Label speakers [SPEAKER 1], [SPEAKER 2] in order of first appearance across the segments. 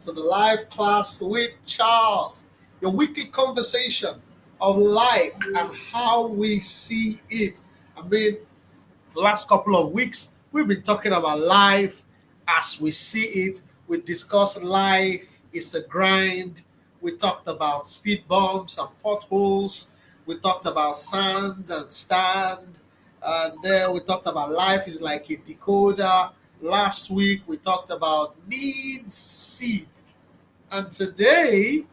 [SPEAKER 1] to the live class with Charles, your weekly conversation of life and how we see it. I mean, the last couple of weeks, we've been talking about life as we see it. We discussed life is a grind. We talked about speed bumps and potholes. We talked about sands and stand. And then we talked about life is like a decoder. Last week, we talked about need seed. And today,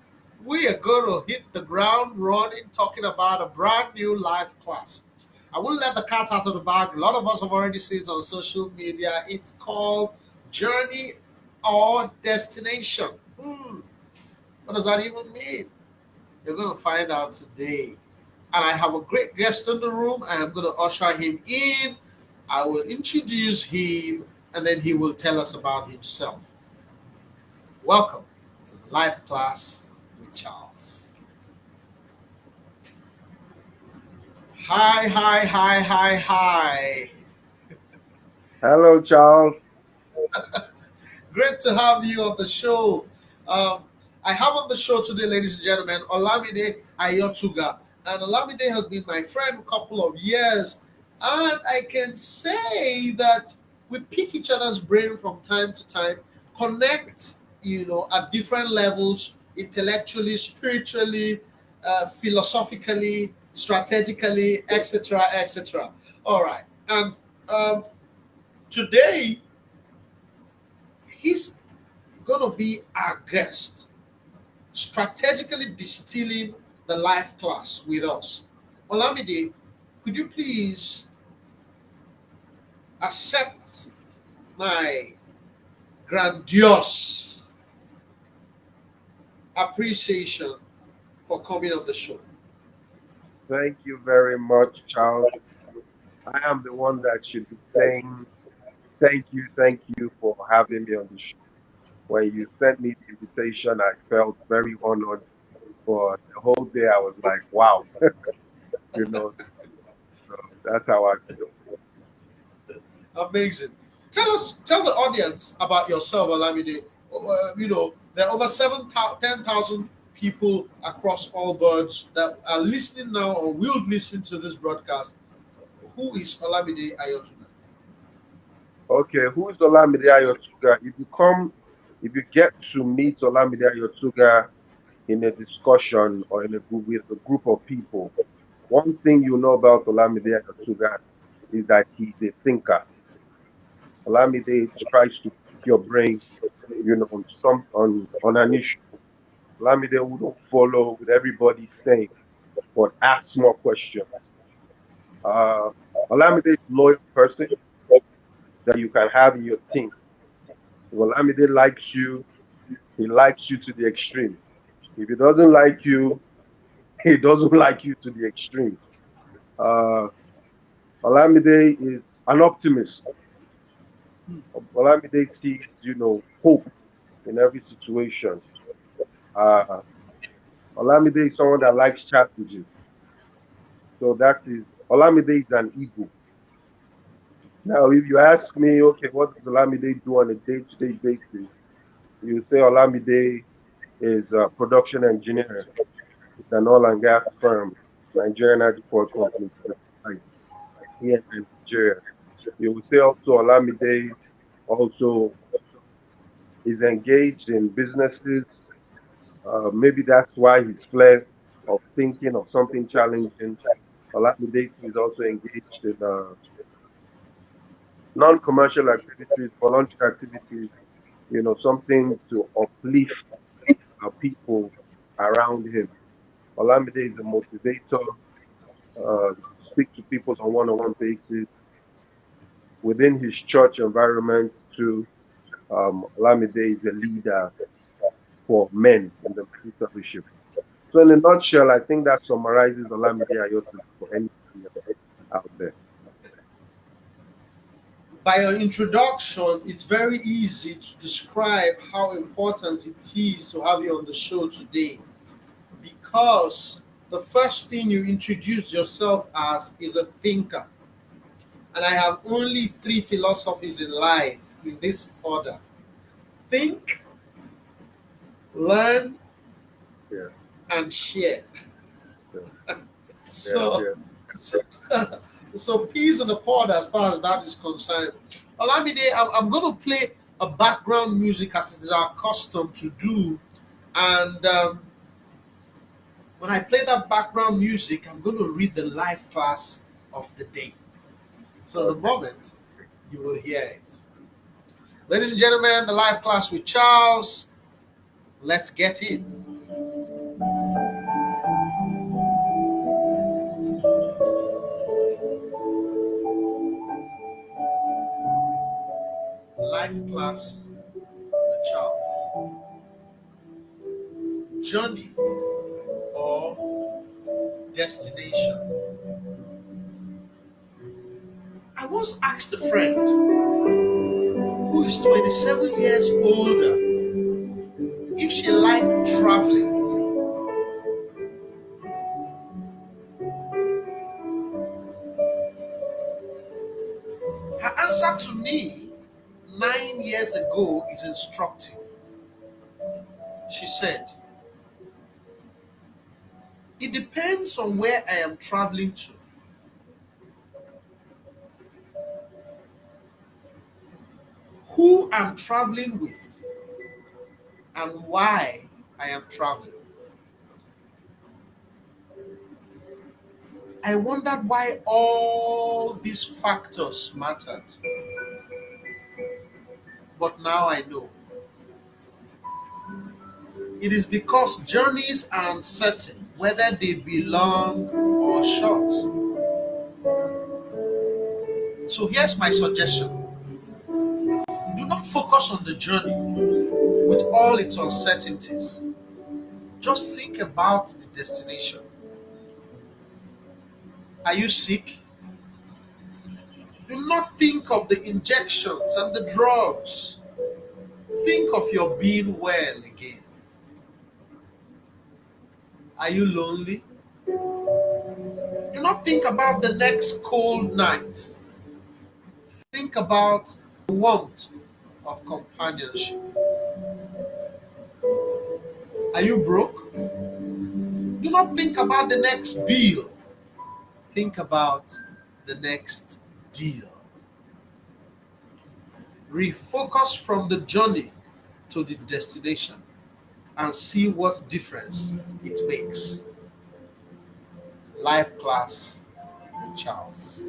[SPEAKER 1] we are going to hit the ground running, talking about a brand new life class. I will let the cat out of the bag. A lot of us have already seen it on social media. It's called Journey or Destination. What does that even mean? You're going to find out today. And I have a great guest in the room. I am going to usher him in. I will introduce him, and then he will tell us about himself. Welcome to the life class with Charles. Hi, hi, hi, hi, hi.
[SPEAKER 2] Hello, Charles.
[SPEAKER 1] Great to have you on the show. Um, I have on the show today, ladies and gentlemen, Olamide Ayotuga. And Olamide has been my friend a couple of years. And I can say that we pick each other's brain from time to time, connect, at different levels, intellectually, spiritually, philosophically, strategically, etc., etc. All right. And um, today, he's going to be our guest, strategically distilling the life class with us. Olamide, could you please accept my grandiose appreciation for coming on the show?
[SPEAKER 2] Thank you very much, Charles. I am the one that should be saying thank you for having me on the show. When you sent me the invitation, I felt very honored. For the whole day, I was like, wow, you know, so that's how I feel.
[SPEAKER 1] Amazing. Tell the audience about yourself, Olamide. There are over 10,000 people across all birds that are listening now or will listen to this broadcast. Who is Olamide Ayotuna?
[SPEAKER 2] Okay, who's Olamide Ayotuga? If you get to meet Olamide Ayotuga in a discussion or in a group with a group of people, one thing you know about Olamide Ayotuga is that he's a thinker. Olamide tries to pick your brain, on an issue. Olamide wouldn't follow with everybody saying, but ask more questions. Uh, Olamide is a loyal person that you can have in your team. If Olamide likes you, he likes you to the extreme. If he doesn't like you, he doesn't like you to the extreme. Uh, Olamide is an optimist. Olamide sees, hope in every situation. Uh, Olamide is someone that likes challenges. So that is Olamide is an ego. Now, if you ask me, okay, what does Olamide do on a day-to-day basis? You say Olamide is a production engineer. It's an oil and gas firm, Nigerian Agricultural Company site here in Nigeria. You will say also Olamide also is engaged in businesses. Maybe that's why his flair of thinking of something challenging. Olamide is also engaged in non-commercial activities, voluntary activities, something to uplift people around him. Olamide is a motivator, speak to people on one-on-one basis within his church environment too. Olamide is a leader for men in the men's fellowship. So in a nutshell, I think that summarizes Olamide Ayotu for anybody out there.
[SPEAKER 1] By your introduction, it's very easy to describe how important it is to have you on the show today because the first thing you introduce yourself as is a thinker. And I have only three philosophies in life in this order: think, learn
[SPEAKER 2] Yeah.
[SPEAKER 1] and share.
[SPEAKER 2] Yeah. Yeah.
[SPEAKER 1] So,
[SPEAKER 2] Yeah.
[SPEAKER 1] so, so peas in the pod as far as that is concerned. Olamide, I'm going to play a background music as it is our custom to do. And when I play that background music, I'm going to read the life class of the day. So the
[SPEAKER 2] Okay.
[SPEAKER 1] moment you will hear it. Ladies and gentlemen, the life class with Charles. Let's get it. Life class with Charles. Journey or destination. I once asked a friend who is 27 years older if she liked traveling. Her answer to me 9 years ago is instructive. She said, it depends on where I am traveling to, who I'm traveling with, and why I am traveling. I wondered why all these factors mattered, but now I know. It is because journeys are uncertain, whether they be long or short. So here's my suggestion: do not focus on the journey with all its uncertainties. Just think about the destination. Are you sick? Do not think of the injections and the drugs. Think of your being well again. Are you lonely? Do not think about the next cold night. Think about the warmth of companionship. Are you broke? Do not think about the next bill. Think about the next deal. Refocus from the journey to the destination and see what difference it makes. Life class with Charles.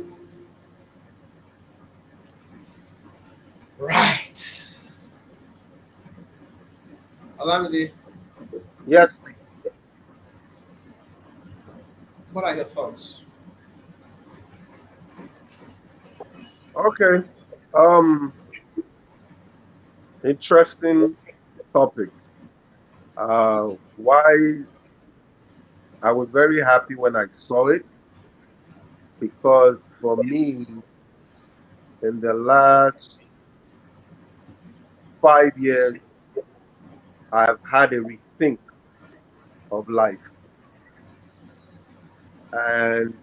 [SPEAKER 1] Right. Alamide,
[SPEAKER 2] Yes.
[SPEAKER 1] what are your thoughts?
[SPEAKER 2] Okay. Um. Interesting topic. Why I was very happy when I saw it because for me, in the last 5 years, I've had a rethink of life, and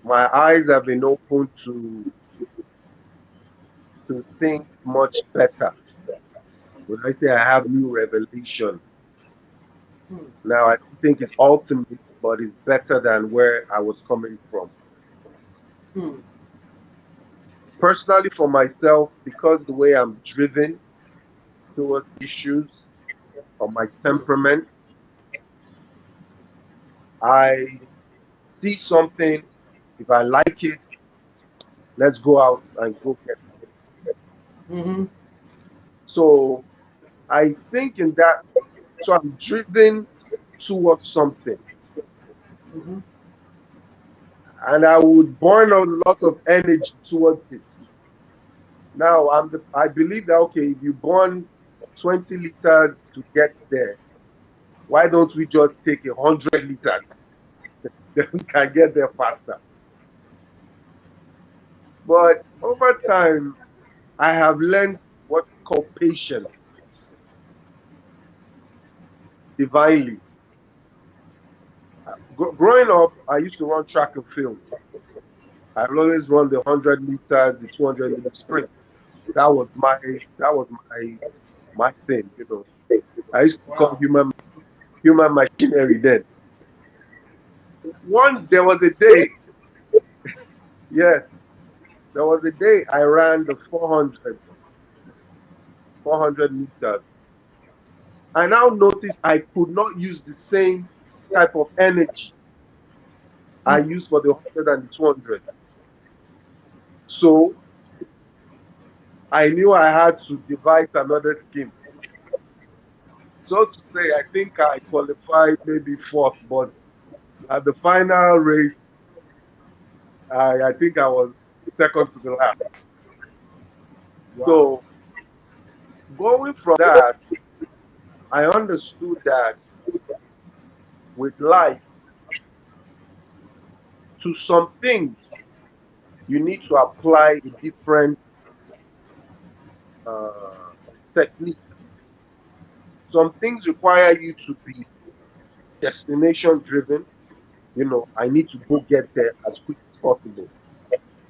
[SPEAKER 2] my eyes have been opened to think much better. When I say I have new revelation,
[SPEAKER 1] Hmm.
[SPEAKER 2] now I don't think it's ultimate, but it's better than where I was coming from.
[SPEAKER 1] Hmm.
[SPEAKER 2] Personally, for myself, because the way I'm driven towards issues or my
[SPEAKER 1] Hmm.
[SPEAKER 2] temperament, I see something, if I like it, let's go out and go get it.
[SPEAKER 1] Mm-hmm.
[SPEAKER 2] So I think in that, so I'm driven towards something,
[SPEAKER 1] Mm-hmm.
[SPEAKER 2] and I would burn a lot of energy towards it. Now I believe that okay, if you burn 20 liters to get there, why don't we just take 100 liters? Then we can get there faster. But over time, I have learned what we call patience divinely. Growing up, I used to run track and field. I will always run the 100 meters, the 200 meter sprint. That was my my thing. I used to call
[SPEAKER 1] Wow.
[SPEAKER 2] human machinery then. There was a day, yes, there was a day I ran the 400 meters. I now noticed I could not use the same type of energy I
[SPEAKER 1] Hmm.
[SPEAKER 2] used for the 100 and the 200. So I knew I had to devise another scheme. So to say, I think I qualified maybe fourth, but at the final race, I think I was second to the last.
[SPEAKER 1] Wow.
[SPEAKER 2] So going from that, I understood that with life, to some things, you need to apply a different uh, technique. Some things require you to be destination driven. I need to go get there as quick as possible.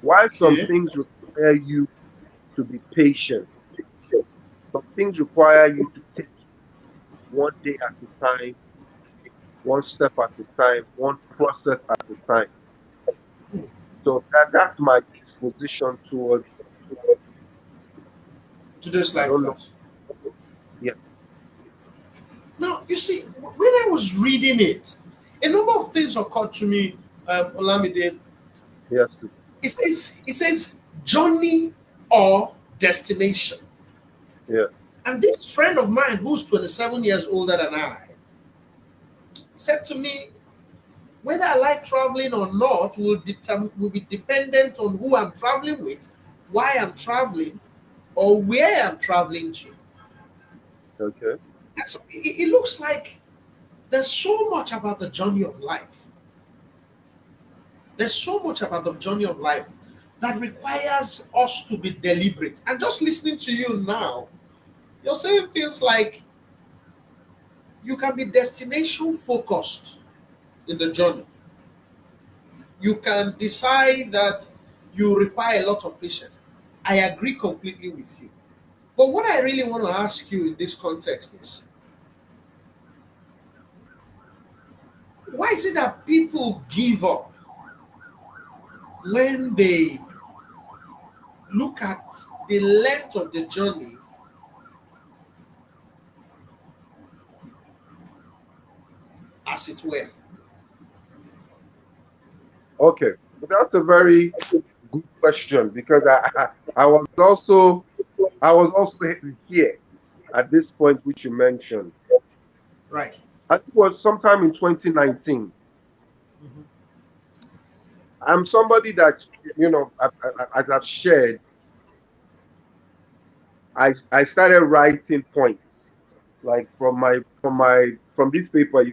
[SPEAKER 2] While some
[SPEAKER 1] Okay.
[SPEAKER 2] things require you to be patient, some things require you to take one day at a time, one step at a time, one process at a time. So that's my disposition towards,
[SPEAKER 1] Today's
[SPEAKER 2] I
[SPEAKER 1] life
[SPEAKER 2] don't know.
[SPEAKER 1] class.
[SPEAKER 2] Yeah,
[SPEAKER 1] Now, you see, when I was reading it, a number of things occurred to me, Olamide.
[SPEAKER 2] yes,
[SPEAKER 1] It says journey or destination.
[SPEAKER 2] yeah,
[SPEAKER 1] And this friend of mine, who's 27 years older than I, said to me, whether I like traveling or not will be dependent on who I'm traveling with, why I'm traveling, or where I'm traveling to.
[SPEAKER 2] okay,
[SPEAKER 1] And so it looks like there's so much about the journey of life. There's so much about the journey of life that requires us to be deliberate. And just listening to you now, you're saying things like you can be destination focused in the journey. You can decide that you require a lot of patience. I agree completely with you. But what I really want to ask you in this context is, why is it that people give up when they look at the length of the journey, as it were?
[SPEAKER 2] okay. But that's a very good question because I was also here at this point which you mentioned.
[SPEAKER 1] Right.
[SPEAKER 2] I think it was sometime in 2019.
[SPEAKER 1] Mhm.
[SPEAKER 2] I'm somebody that, as I've shared, I started writing points like from this paper.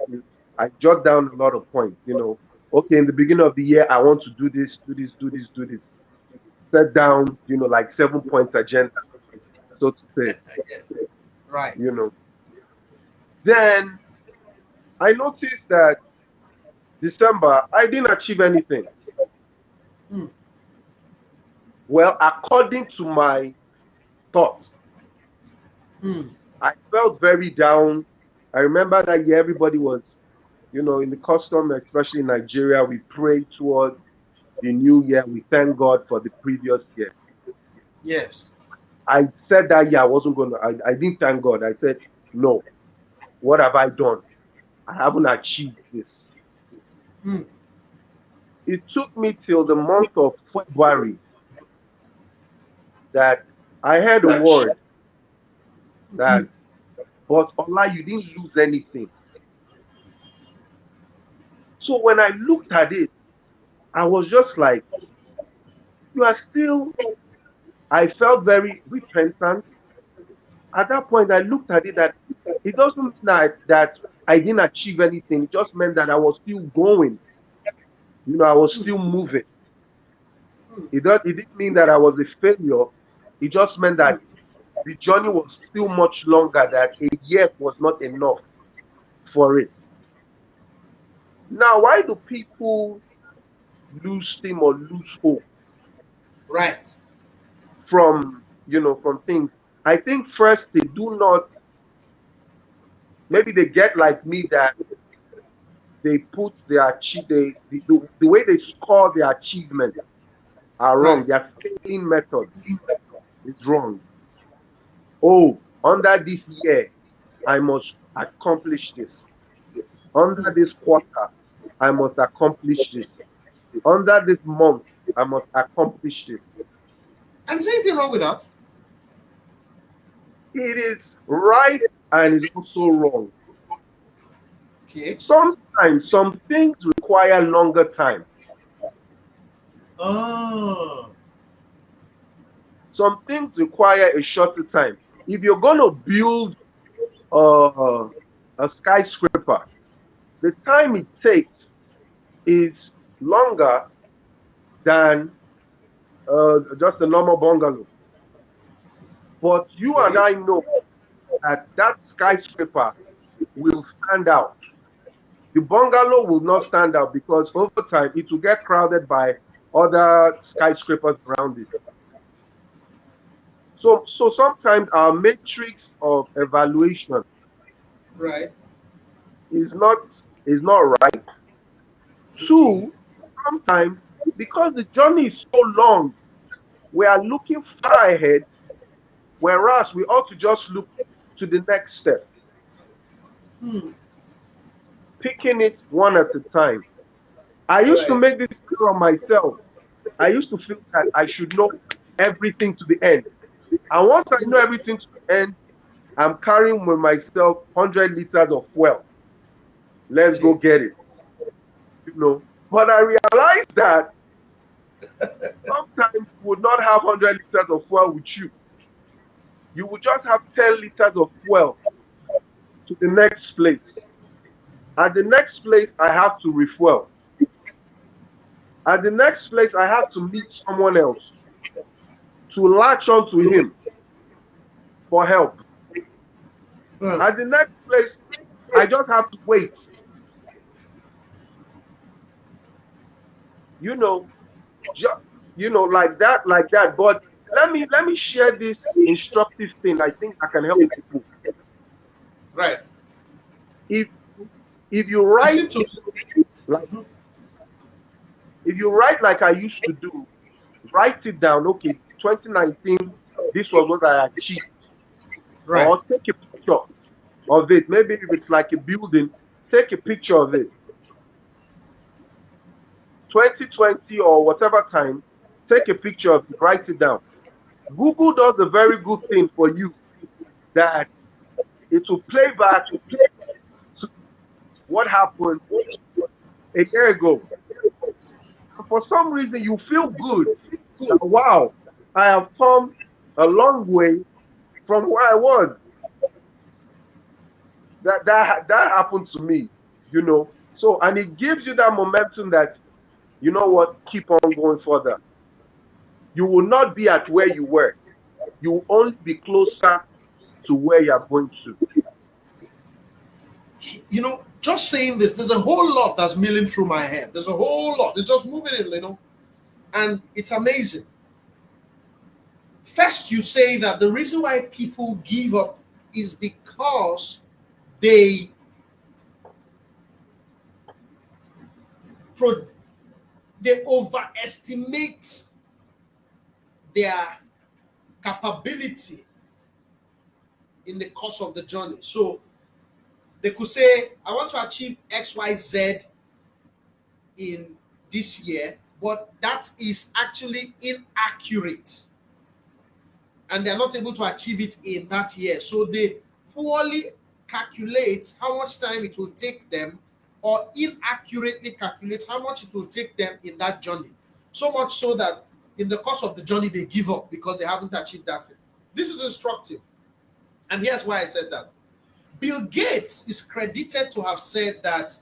[SPEAKER 2] I jot down a lot of points. Okay, in the beginning of the year, I want to do this, do this, do this, do this. Set down, like 7 points agenda, so to say.
[SPEAKER 1] Yes. Right.
[SPEAKER 2] You know. Then I noticed that December I didn't achieve anything.
[SPEAKER 1] Mm.
[SPEAKER 2] Well, according to my thoughts,
[SPEAKER 1] Mm.
[SPEAKER 2] I felt very down. I remember that year everybody was, in the custom, especially in Nigeria, we pray towards the new year. We thank God for the previous year.
[SPEAKER 1] Yes.
[SPEAKER 2] I said that year I wasn't going to, I didn't thank God. I said, no, what have I done? I haven't achieved this.
[SPEAKER 1] Mm.
[SPEAKER 2] It took me till the month of February that I heard a word that,
[SPEAKER 1] Mm.
[SPEAKER 2] but Allah, you didn't lose anything. So when I looked at it, I was just like, you are still, I felt very repentant. At that point, I looked at it that it doesn't mean that I didn't achieve anything. It just meant that I was still going. I was
[SPEAKER 1] Mm.
[SPEAKER 2] still moving.
[SPEAKER 1] Mm.
[SPEAKER 2] It didn't mean that I was a failure. It just meant
[SPEAKER 1] Mm.
[SPEAKER 2] that the journey was still much longer, that a year was not enough for it. Now, why do people lose steam or lose hope
[SPEAKER 1] Right.
[SPEAKER 2] from things? I think first they do not, maybe they get like me that they put their the way they score their achievement are wrong.
[SPEAKER 1] Right.
[SPEAKER 2] Their scaling method is wrong. Oh, under this year, I must accomplish this. Under
[SPEAKER 1] Hmm.
[SPEAKER 2] this quarter, I must accomplish this. Under this month, I must accomplish this.
[SPEAKER 1] And is there anything wrong with that?
[SPEAKER 2] It is right and is also wrong.
[SPEAKER 1] Okay.
[SPEAKER 2] Sometimes some things require longer time.
[SPEAKER 1] Oh,
[SPEAKER 2] Some things require a shorter time. If you're going to build uh, a skyscraper, the time it takes is longer than just a normal bungalow. But you and
[SPEAKER 1] okay.
[SPEAKER 2] I know that that skyscraper will stand out. The bungalow will not stand out because over time it will get crowded by other skyscrapers around it. So sometimes our matrix of evaluation
[SPEAKER 1] Right.
[SPEAKER 2] is not is not right.
[SPEAKER 1] Okay.
[SPEAKER 2] Two, sometimes because the journey is so long, we are looking far ahead, whereas we ought to just look to the next step,
[SPEAKER 1] Hmm.
[SPEAKER 2] picking it one at a time. I used to
[SPEAKER 1] Right.
[SPEAKER 2] make this clear on myself. I used to feel that I should know everything to the end. And once I know everything to the end, I'm carrying with myself 100 liters of fuel. Let's go
[SPEAKER 1] Okay.
[SPEAKER 2] get it, you know. But I realized that sometimes you would not have 100 liters of fuel with you. You would just have 10 liters of fuel to the next place. At the next place, I have to refuel. At the next place, I have to meet someone else to latch onto him for help.
[SPEAKER 1] Huh.
[SPEAKER 2] At the next place, I just have to wait, you know, ju- like that. But let me share this instructive thing. I think I can help people.
[SPEAKER 1] Right.
[SPEAKER 2] If if you
[SPEAKER 1] You
[SPEAKER 2] write
[SPEAKER 1] seem to.
[SPEAKER 2] like if you write like I used to do, write it down. Okay, 2019, this was what I achieved.
[SPEAKER 1] Right.
[SPEAKER 2] Or take a picture of it. Maybe if it's like a building, take a picture of it. 2020 or whatever time, take a picture of it, write it down. Google does a very good thing for you that it will play back to what happened a year ago. And for some reason, you feel good that, wow, I have come a long way from where I was. That happened to me, you know. So, and it gives you that momentum that, you know what, keep on going further. You will not be at where you were. You will only be closer to where you are going to.
[SPEAKER 1] Just saying this, there's a whole lot that's milling through my head. There's a whole lot. It's just moving in. And it's amazing. First, you say that the reason why people give up is because they pro- they overestimate their capability in the course of the journey. So they could say, I want to achieve XYZ in this year, but that is actually inaccurate. And they're not able to achieve it in that year. So they poorly calculate how much time it will take them, or inaccurately calculate how much it will take them in that journey. So much so that in the course of the journey, they give up because they haven't achieved that thing. This is instructive. And here's why I said that. Bill Gates is credited to have said that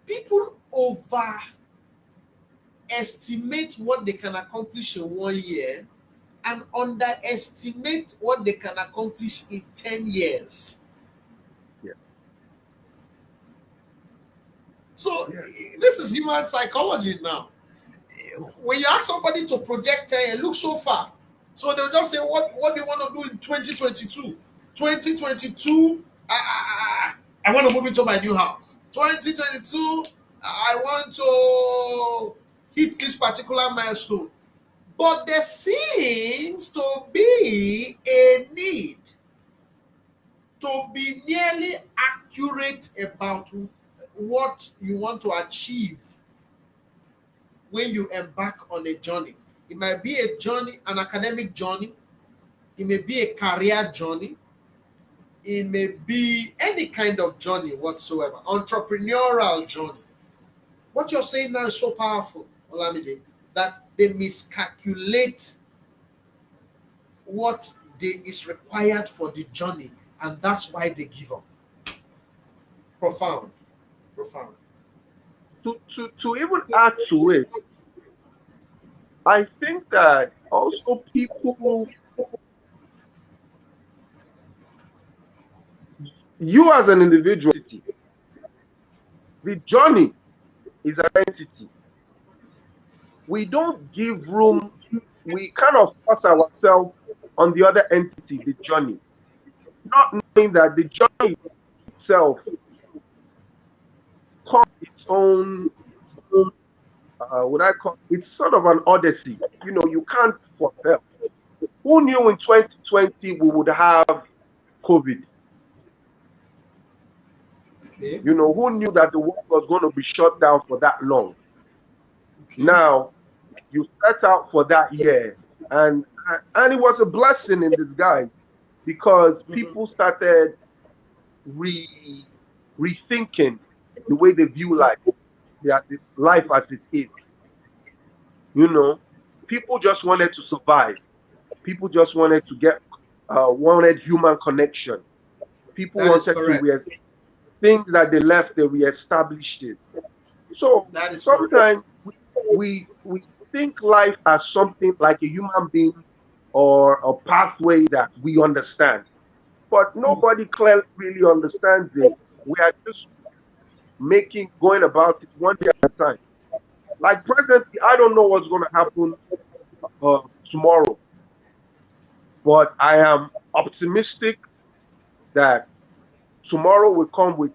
[SPEAKER 1] people overestimate what they can accomplish in 1 year and underestimate what they can accomplish in 10 years.
[SPEAKER 2] Yeah,
[SPEAKER 1] So,
[SPEAKER 2] yeah,
[SPEAKER 1] this is human psychology now. When you ask somebody to project 10 years, look so far. So they'll just say, what do you want to do in 2022? 2022, I want to move into my new house. 2022, I want to hit this particular milestone. But there seems to be a need to be nearly accurate about what you want to achieve when you embark on a journey. It might be a journey, an academic journey, it may be a career journey, it may be any kind of journey whatsoever, entrepreneurial journey. What you're saying now is so powerful, Olamide, that they miscalculate what is required for the journey, and that's why they give up. Profound, profound.
[SPEAKER 2] To even add to it, I think that also people, you as an individual, the journey is an entity. We don't give room, we kind of force ourselves on the other entity, the journey, not knowing that the journey itself comes its own, what I call it's sort of an odyssey. You can't foretell. Who knew in 2020 we would have COVID?
[SPEAKER 1] Okay,
[SPEAKER 2] Who knew that the world was going to be shut down for that long?
[SPEAKER 1] okay.
[SPEAKER 2] Now, you set out for that year, and it was a blessing in disguise because
[SPEAKER 1] Mhm.
[SPEAKER 2] people started rethinking the way they view life, life as it is. You know, People just wanted to survive. People just wanted to wanted human connection. People
[SPEAKER 1] That is
[SPEAKER 2] wanted to
[SPEAKER 1] correct.
[SPEAKER 2] things that they left, they reestablished it. So
[SPEAKER 1] That is correct.
[SPEAKER 2] sometimes we think life as something like a human being or a pathway that we understand, but
[SPEAKER 1] Mm.
[SPEAKER 2] nobody clearly really understands it. We are just going about it one day at a time. Like presently, I don't know what's going to happen tomorrow, but I am optimistic that tomorrow will come with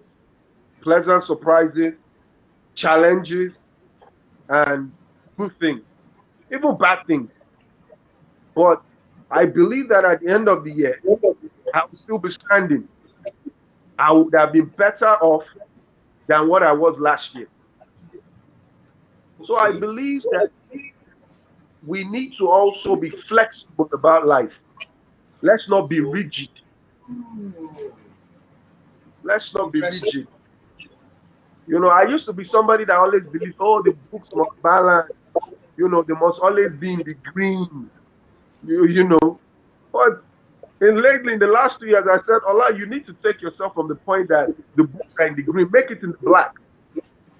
[SPEAKER 2] pleasant surprises, challenges, and good things, even bad things. But I believe that at the end of the year, I will still be standing. I would have been better off than what I was last year. So I
[SPEAKER 1] Okay.
[SPEAKER 2] believe that we need to also be flexible about life. Let's not be
[SPEAKER 1] Oh,
[SPEAKER 2] rigid. Let's not be
[SPEAKER 1] interesting.
[SPEAKER 2] rigid. I used to be somebody that always believed, oh, the books must balance. They must always be in the green. But lately, in the last 2 years, I said, Allah, you need to take yourself from the point that the books are in the green, make it in the black.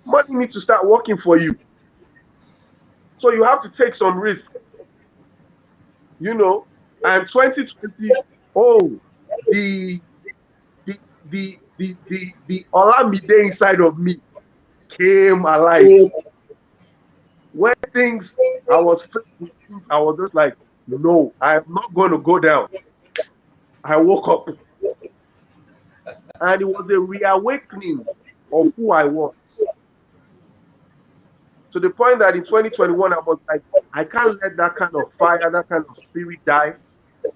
[SPEAKER 2] Money needs to start working for you. So you have to take some risk, you know. And 2020, oh, the the Olamide inside of me came alive. When things I was faced with things, I was just like, no, I'm not going to go down. I woke up and it was a reawakening of who I was. To the point that in 2021, I was like, I can't let that kind of fire, that kind of spirit die,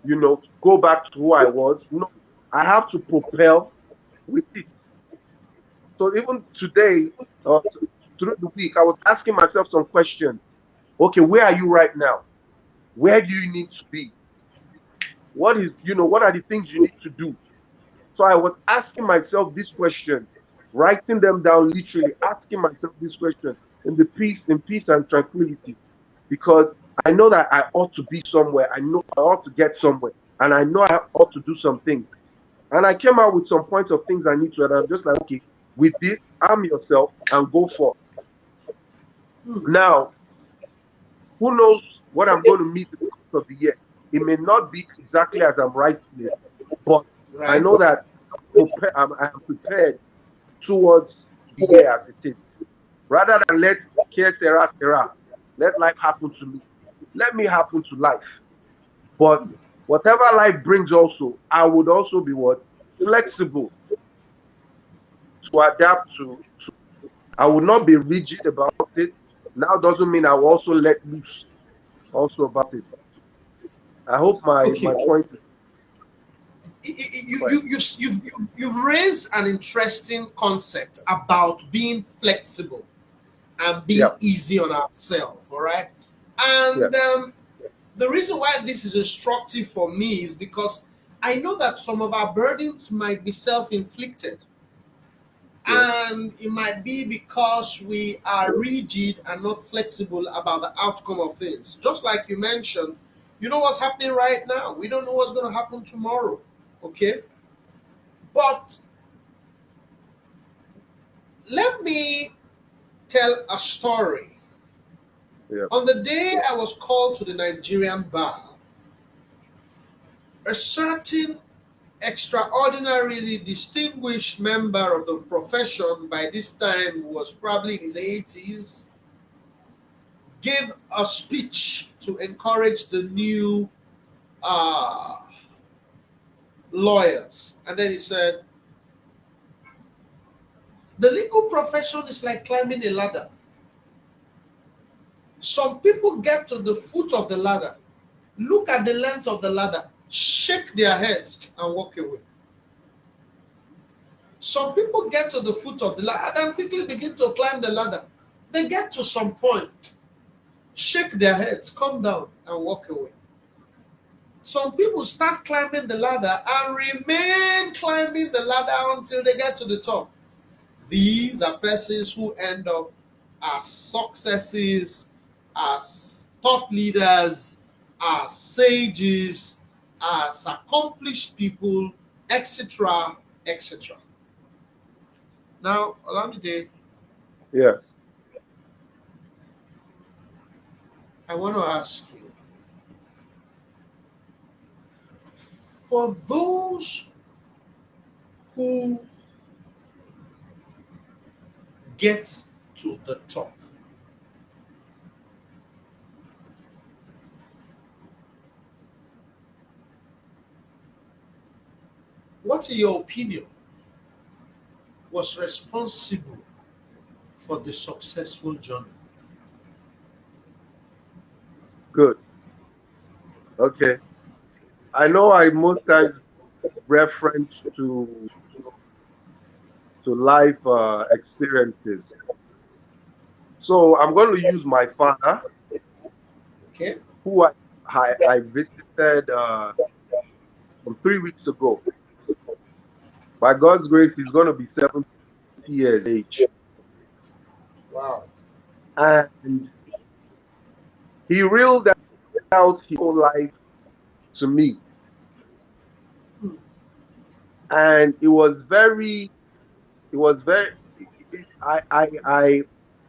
[SPEAKER 2] to go back to who I was. No, I have to propel with it. So even today, through the week, I was asking myself some questions. Okay, where are you right now? Where do you need to be? What are the things you need to do? So I was asking myself this question, writing them down literally, asking myself this question in peace and tranquility, because I know that I ought to be somewhere. I know I ought to get somewhere, and I know I ought to do some things. And I came out with some points of things I need to, and I'm just like, okay, with this, arm yourself and go for.
[SPEAKER 1] Hmm.
[SPEAKER 2] Now, who knows what I'm going to meet in the course of the year? It may not be exactly as I'm writing it, but I
[SPEAKER 1] Right.
[SPEAKER 2] know that I'm prepared towards the year as it is. Rather than let care sera, let life happen to me. Let me happen to life. But whatever life brings also, I would also be what? Flexible to adapt to. I would not be rigid about it. Now doesn't mean I will also let loose also about it. I hope my
[SPEAKER 1] Okay.
[SPEAKER 2] point is
[SPEAKER 1] You,
[SPEAKER 2] clear.
[SPEAKER 1] you, you, you've raised an interesting concept about being flexible and
[SPEAKER 2] Yeah,
[SPEAKER 1] being easy on ourselves, all right?
[SPEAKER 2] yeah,
[SPEAKER 1] And the reason why this is instructive for me is because I know that some of our burdens might be self inflicted.
[SPEAKER 2] yeah,
[SPEAKER 1] And it might be because we are rigid and not flexible about the outcome of things. Just like you mentioned, you know what's happening right now. We don't know what's going to happen tomorrow. Okay? But let me tell a story.
[SPEAKER 2] yeah.
[SPEAKER 1] On the day I was called to the Nigerian bar, a certain extraordinarily distinguished member of the profession, by this time was probably in his 80s, gave a speech to encourage the new uh, lawyers. And then he said, the legal profession is like climbing a ladder. Some people get to the foot of the ladder, look at the length of the ladder, shake their heads, and walk away. Some people get to the foot of the ladder and quickly begin to climb the ladder. They get to some point, shake their heads, come down, and walk away. Some people start climbing the ladder and remain climbing the ladder until they get to the top. These are persons who end up as successes, as thought leaders, as sages, as accomplished people, etc., etc. Now, Olamide,
[SPEAKER 2] Yeah.
[SPEAKER 1] I want to ask you, for those who get to the top, what, in your opinion, was responsible for the successful journey?
[SPEAKER 2] Good. Okay. I know I most times reference to life experiences. So I'm going to use my father,
[SPEAKER 1] Okay?
[SPEAKER 2] who I visited from 3 weeks ago. By God's grace, he's going to be 70 years age,
[SPEAKER 1] Wow.
[SPEAKER 2] and he reeled out his whole life to me,
[SPEAKER 1] Hmm.
[SPEAKER 2] and it was very, I,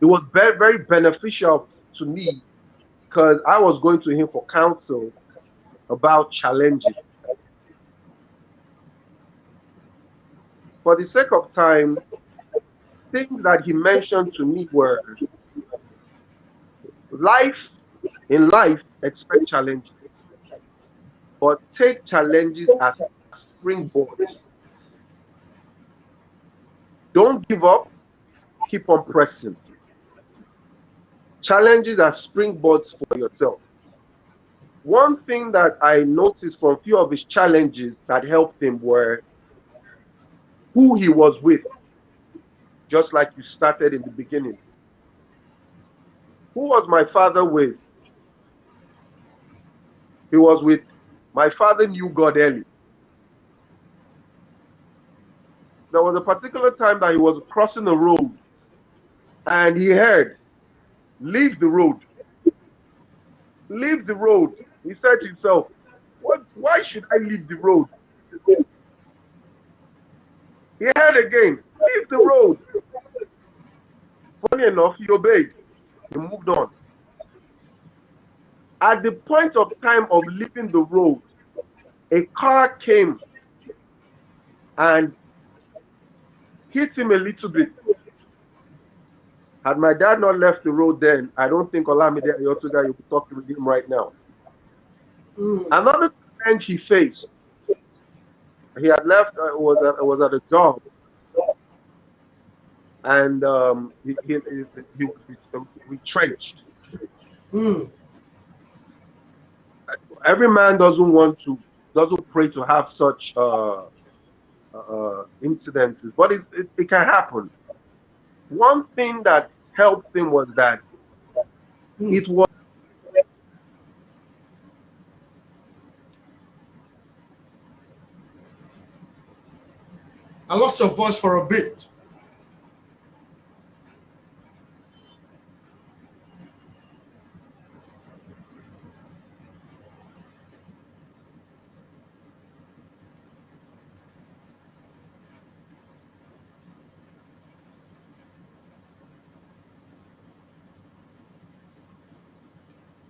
[SPEAKER 2] it was very, very beneficial to me because I was going to him for counsel about challenges. For the sake of time, things that he mentioned to me were life. In life, expect challenges, but take challenges as springboards. Don't give up, keep on pressing. Challenges are springboards for yourself. One thing that I noticed from a few of his challenges that helped him were who he was with, just like you started in the beginning. Who was my father with? He was with, my father knew God early. There was a particular time that he was crossing the road and he heard, leave the road, leave the road. He said to himself, what, why should I leave the road? He heard again, leave the road. Funny enough, he obeyed. He moved on. At the point of time of leaving the road, a car came and hit him a little bit. Had my dad not left the road then, I don't think Olamide Ayotuga, you'll be talking with him right now.
[SPEAKER 1] Mm.
[SPEAKER 2] Another challenge he faced, he had left, was at a job, and he was retrenched.
[SPEAKER 1] Mm.
[SPEAKER 2] Every man doesn't pray to have such incidences, but it can happen. One thing that helped him was that
[SPEAKER 1] Mm.
[SPEAKER 2] it was.
[SPEAKER 1] I lost your voice for a bit.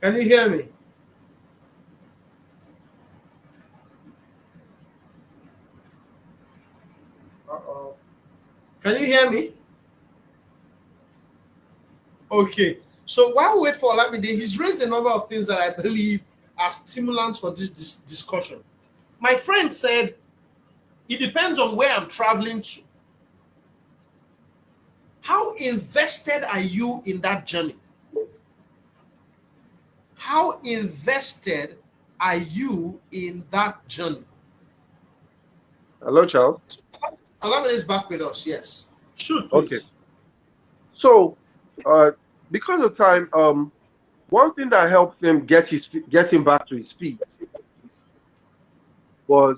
[SPEAKER 1] Can you hear me? Uh-oh. Can you hear me? Okay. So while we wait for Olamide, he's raised a number of things that I believe are stimulants for this discussion. My friend said it depends on where I'm traveling to. How invested are you in that journey? How invested are you in that journey?
[SPEAKER 2] Hello, Charles.
[SPEAKER 1] Olamide is back with us. Yes. Shoot,
[SPEAKER 2] Okay,
[SPEAKER 1] please.
[SPEAKER 2] so uh, because of time, one thing that helped him get him back to his feet was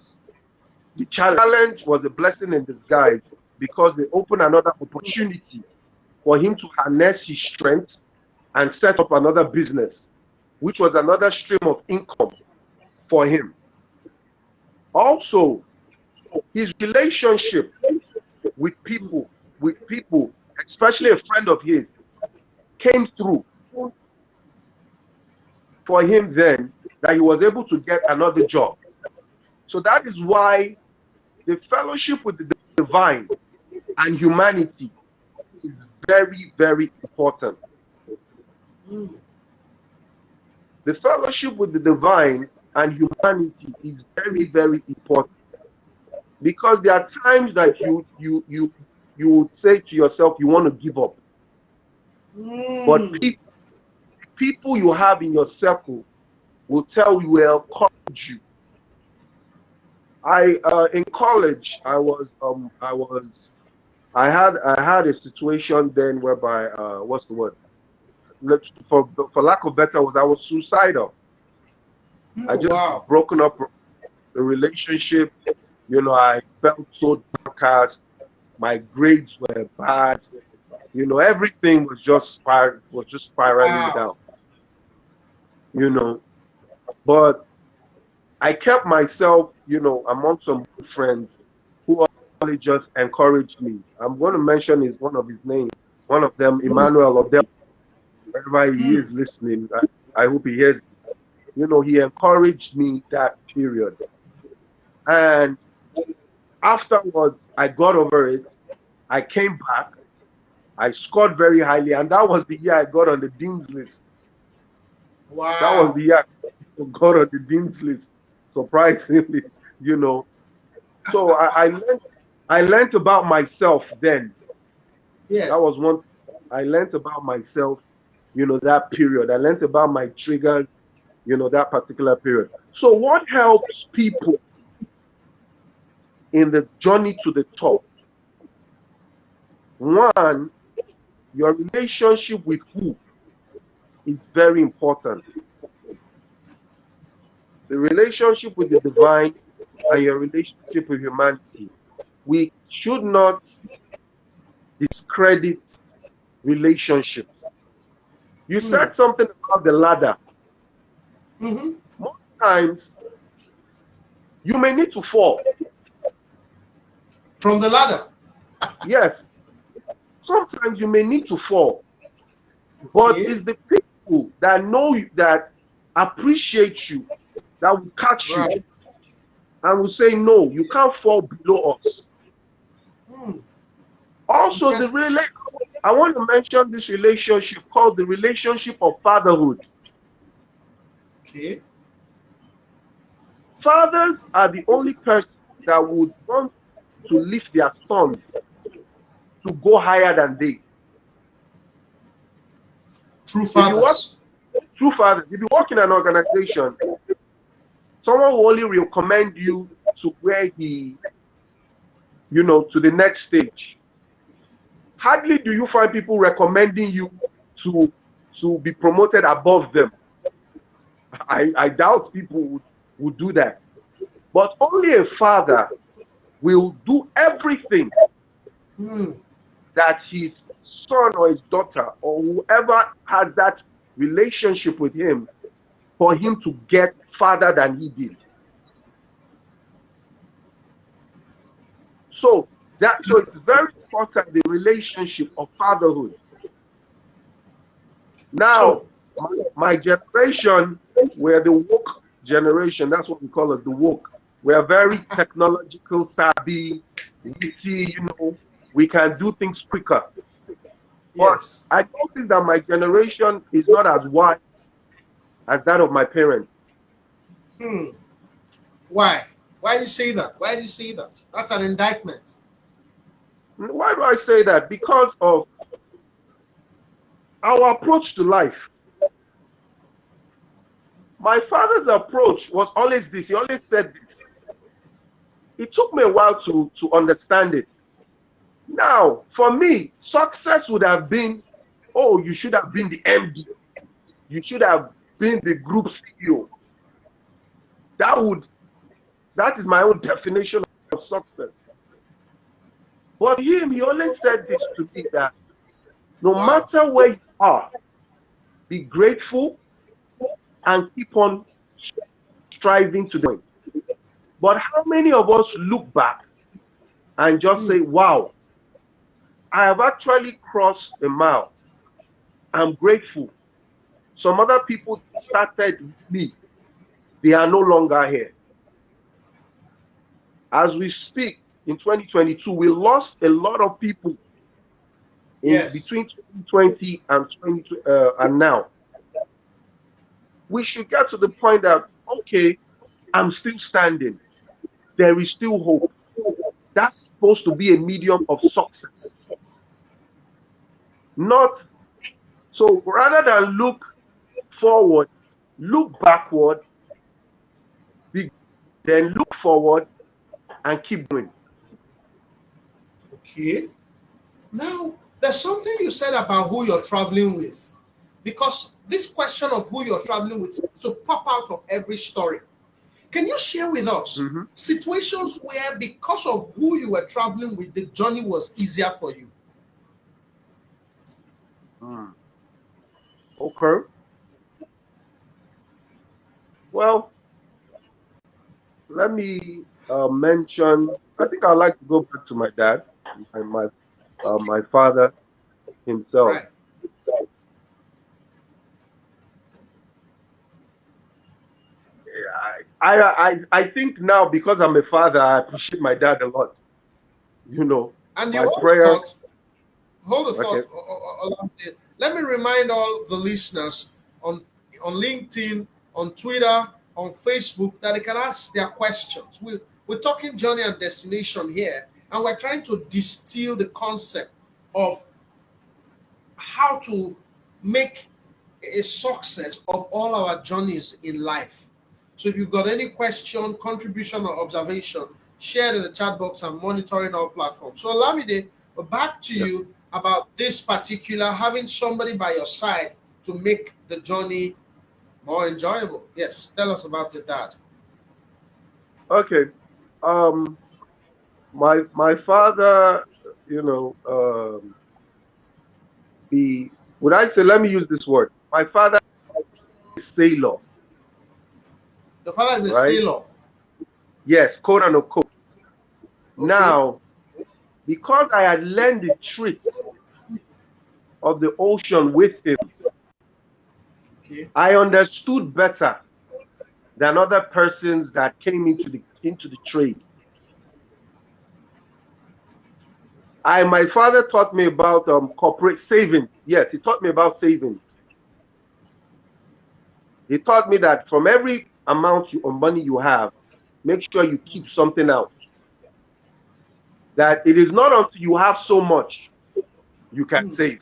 [SPEAKER 2] the challenge was a blessing in disguise because they opened another opportunity for him to harness his strength and set up another business, which was another stream of income for him. Also, his relationship with people, especially a friend of his, came through for him then that he was able to get another job. So that is why the fellowship with the divine and humanity is very, very important.
[SPEAKER 1] Mm.
[SPEAKER 2] The fellowship with the divine and humanity is very, very important because there are times that you would say to yourself you want to give up, but
[SPEAKER 1] Mm.
[SPEAKER 2] people you have in your circle will tell you, will encourage you. I in college I had a situation then whereby what's the word? For lack of better words, I was suicidal. I
[SPEAKER 1] Mm.
[SPEAKER 2] just
[SPEAKER 1] Wow.
[SPEAKER 2] broken up the relationship. I felt so downcast. My grades were bad. Everything was just spiraling
[SPEAKER 1] Wow.
[SPEAKER 2] down. You know, but I kept myself, among some good friends who only just encouraged me. I'm going to mention one of his names. One of them,
[SPEAKER 1] Mm.
[SPEAKER 2] Emmanuel Odell, wherever he
[SPEAKER 1] Mm.
[SPEAKER 2] is listening. I hope he hears. He encouraged me that period. And afterwards, I got over it. I came back. I scored very highly, and that was the year I got on the dean's list. That was
[SPEAKER 1] Wow.
[SPEAKER 2] the year I got on the dean's list. Surprisingly, you know. So I learned about myself then. That
[SPEAKER 1] Yes.
[SPEAKER 2] was one thing. I learned about myself, that period. I learned about my triggers, that particular period. So what helps people in the journey to the top? One, your relationship with who is very important. The relationship with the divine and your relationship with humanity. We should not discredit relationships. You
[SPEAKER 1] Mm.
[SPEAKER 2] said something about the ladder.
[SPEAKER 1] Mm-hmm.
[SPEAKER 2] Most times, you may need to fall.
[SPEAKER 1] From the ladder.
[SPEAKER 2] Yes, sometimes you may need to fall, but
[SPEAKER 1] Okay.
[SPEAKER 2] it's the people that know you, that appreciate you, that will catch you
[SPEAKER 1] Right.
[SPEAKER 2] and will say, no, you can't fall below us.
[SPEAKER 1] Mm.
[SPEAKER 2] Also,
[SPEAKER 1] Interesting.
[SPEAKER 2] I want to mention this relationship called the relationship of fatherhood.
[SPEAKER 1] Okay.
[SPEAKER 2] Fathers are the only person that would want to lift their sons to go higher than they.
[SPEAKER 1] True
[SPEAKER 2] If you work,
[SPEAKER 1] fathers.
[SPEAKER 2] true fathers, if you work in an organization, someone will only recommend you to where to the next stage. Hardly do you find people recommending you to be promoted above them. I doubt people would do that. But only a father will do everything
[SPEAKER 1] Hmm.
[SPEAKER 2] that his son or his daughter or whoever has that relationship with him for him to get farther than he did. So it's very important, the relationship of fatherhood. Now,
[SPEAKER 1] True.
[SPEAKER 2] my generation, we're the woke generation. That's what we call it, the woke. We're very technological savvy. We see, we can do things quicker. But
[SPEAKER 1] Yes.
[SPEAKER 2] I noticed that my generation is not as wise as that of my parents.
[SPEAKER 1] Hmm. Why? Why do you say that? Why do you say that? That's an indictment.
[SPEAKER 2] Why do I say that? Because of our approach to life. My father's approach was always this. He always said this. It took me a while to understand it. Now, for me, success would have been, oh, you should have been the MD. You should have been the group CEO. That would that is my own definition of success. But him, he always said this to me that no
[SPEAKER 1] Wow.
[SPEAKER 2] matter where you are, be grateful and keep on striving to do it. But how many of us look back and just
[SPEAKER 1] Hmm.
[SPEAKER 2] say, wow, I have actually crossed a mile. I'm grateful. Some other people that started with me, they are no longer here. As we speak in 2022, we lost a lot of people in
[SPEAKER 1] Yes.
[SPEAKER 2] between 2020 and and now. We should get to the point that, okay, I'm still standing. There is still hope. That's supposed to be a medium of success. Not so rather than look forward, look backward, then look forward and keep going.
[SPEAKER 1] Okay. Now, there's something you said about who you're traveling with. Because this question of who you're traveling with to pop out of every story. Can you share with us
[SPEAKER 2] Mhm.
[SPEAKER 1] situations where, because of who you were traveling with, the journey was easier for you?
[SPEAKER 2] Mm. Okay. Well, let me mention. I think I'd like to go back to my dad, my father himself.
[SPEAKER 1] Right.
[SPEAKER 2] I think now because I'm a father, I appreciate my dad a lot. You know,
[SPEAKER 1] And you
[SPEAKER 2] my
[SPEAKER 1] hold the
[SPEAKER 2] prayer.
[SPEAKER 1] thought, hold the
[SPEAKER 2] Okay.
[SPEAKER 1] thought. Olamide. Let me remind all the listeners on LinkedIn, on Twitter, on Facebook that they can ask their questions. We're talking journey and destination here, and we're trying to distill the concept of how to make a success of all our journeys in life. So if you've got any question, contribution, or observation, share it in the chat box and monitoring our platform. So Olamide, back to
[SPEAKER 2] Yeah.
[SPEAKER 1] you about this particular having somebody by your side to make the journey more enjoyable. Yes, tell us about it, Dad.
[SPEAKER 2] Okay. Um, my father, you know, he would I say, let me use this word. My father is sailor,
[SPEAKER 1] Your father is a
[SPEAKER 2] right?
[SPEAKER 1] sailor.
[SPEAKER 2] Yes, quote unquote.
[SPEAKER 1] Okay.
[SPEAKER 2] Now, because I had learned the tricks of the ocean with him,
[SPEAKER 1] Okay.
[SPEAKER 2] I understood better than other persons that came into the trade. My father taught me about corporate savings. Yes, he taught me about savings. He taught me that from every amount of money you have, make sure you keep something out. That it is not until you have so much you can
[SPEAKER 1] mm.
[SPEAKER 2] save.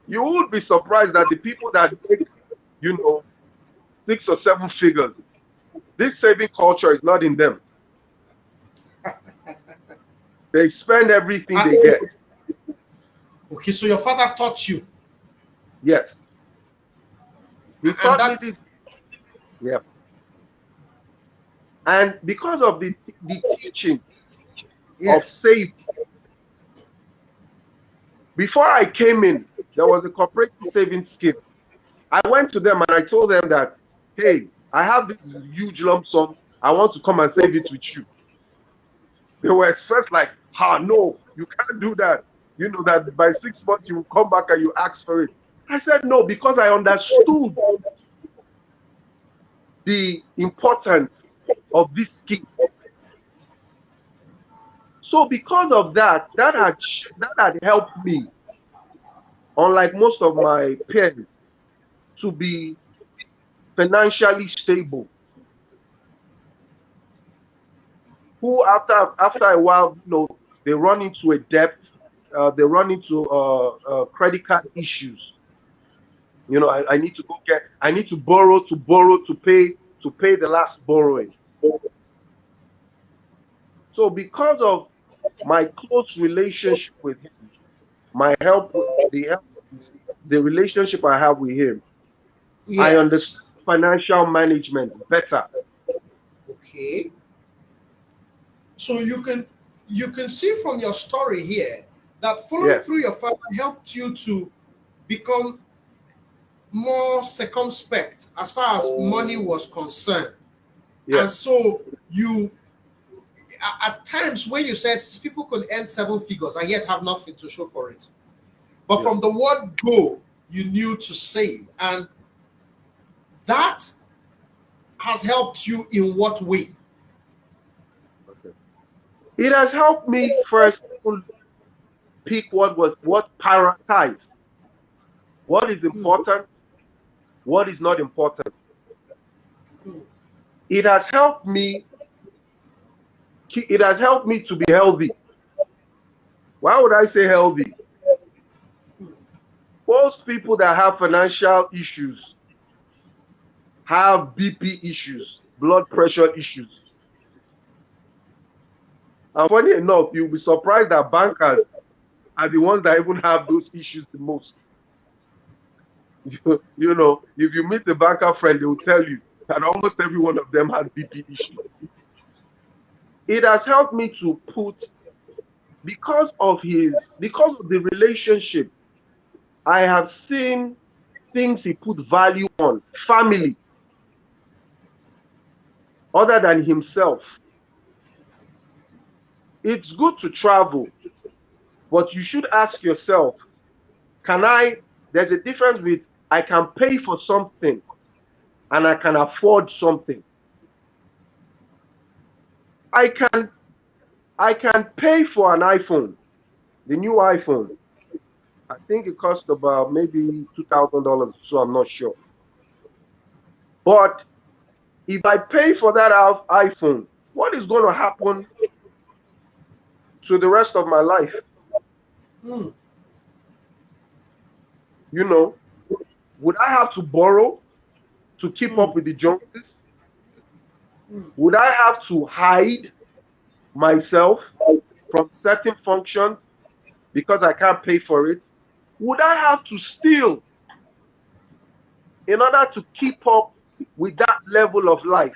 [SPEAKER 2] You would be surprised that the people that make, you know, 6 or 7 figures, this saving culture is not in them. They spend everything
[SPEAKER 1] Ah,
[SPEAKER 2] they get.
[SPEAKER 1] okay, so your father taught you,
[SPEAKER 2] Yes, he
[SPEAKER 1] and
[SPEAKER 2] taught me this.
[SPEAKER 1] that's
[SPEAKER 2] Yeah, and because of the teaching of
[SPEAKER 1] yes.
[SPEAKER 2] save, before I came in, there was a cooperative savings scheme. I went to them and I told them that, hey, I have this huge lump sum. I want to come and save it with you. They were first like, ah, no, you can't do that. You know that by 6 months you will come back and you ask for it. I said no, because I understood the importance of this scheme. So because of that, that had helped me, unlike most of my peers, to be financially stable. Who after a while, they run into a debt, they run into credit card issues. I need to I need to borrow to pay the last borrowing. So because of my close relationship with him, my help, the help, the relationship I have with him, I
[SPEAKER 1] Yes.
[SPEAKER 2] understand financial management better.
[SPEAKER 1] Okay. So you can see from your story here that following
[SPEAKER 2] Yes,
[SPEAKER 1] through your father helped you to become more circumspect as far as money was concerned. And
[SPEAKER 2] yes,
[SPEAKER 1] so you at times when you said people could earn 7 figures and yet have nothing to show for it. But
[SPEAKER 2] yes.
[SPEAKER 1] from the word go, you knew to save. And that has helped you in what way?
[SPEAKER 2] Okay. It has helped me first pick what prioritize, what is
[SPEAKER 1] Hmm,
[SPEAKER 2] important, what is not important.
[SPEAKER 1] hmm,
[SPEAKER 2] It has helped me. It has helped me to be healthy. Why would I say healthy? Most people that have financial issues have BP issues, blood pressure issues. And funny enough, you'll be surprised that bankers are the ones that even have those issues the most. If you meet a banker friend, they will tell you that almost every one of them has BP issues. It has helped me to put, because of the relationship, I have seen things he put value on, family, other than himself. It's good to travel, but you should ask yourself, there's a difference with I can pay for something and I can afford something. I can I can pay for an iPhone, the new iPhone. I think it cost about maybe $2,000, so I'm not sure. But if I pay for that iPhone, what is going to happen to the rest of my life?
[SPEAKER 1] hmm,
[SPEAKER 2] You know, would I have to borrow to keep
[SPEAKER 1] hmm,
[SPEAKER 2] up with the Joneses?
[SPEAKER 1] hmm.
[SPEAKER 2] Would I have to hide myself from certain functions because I can't pay for it? Would I have to steal in order to keep up with that level of life?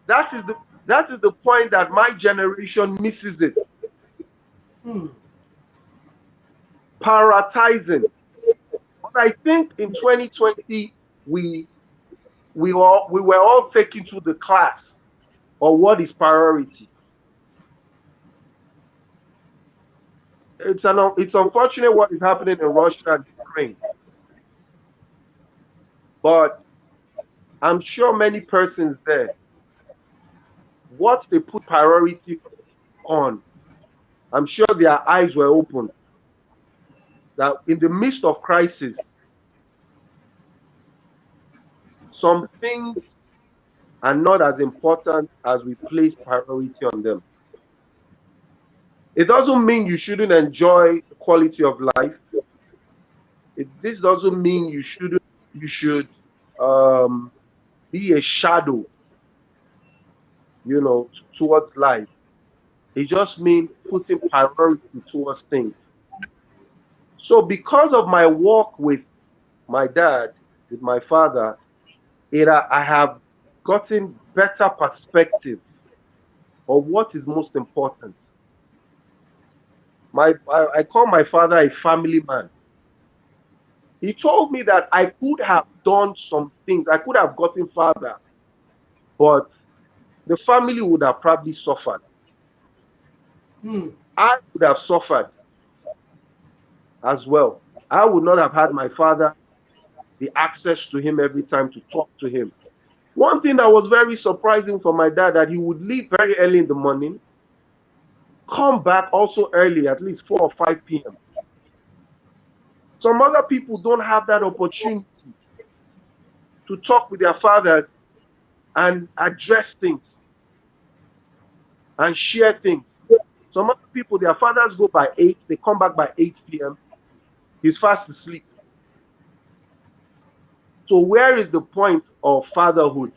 [SPEAKER 2] That is the that is the point that my generation misses it.
[SPEAKER 1] Hmm.
[SPEAKER 2] Prioritizing. But I think in 2020 we we were all taken to the class of what is priority. It's unfortunate what is happening in Russia and Ukraine, but I'm sure many persons there, what they put priority on, I'm sure their eyes were opened that in the midst of crisis, Some things are not as important as we place priority on them. It doesn't mean you shouldn't enjoy the quality of life. This doesn't mean you should um, be a shadow, towards life. It just means putting priority towards things. So because of my walk with my dad, with my father, I have gotten better perspective of what is most important. I call my father a family man. He told me that I could have done some things, I could have gotten farther, but the family would have probably suffered.
[SPEAKER 1] Hmm.
[SPEAKER 2] I would have suffered as well. I would not have had my father, the access to him every time to talk to him. One thing that was very surprising for my dad, that he would leave very early in the morning, come back also early, at least 4 or 5 p.m. Some other people don't have that opportunity to talk with their fathers and address things and share things. Some other people, their fathers go by 8, they come back by 8 p.m. He's fast asleep. So where is the point of fatherhood?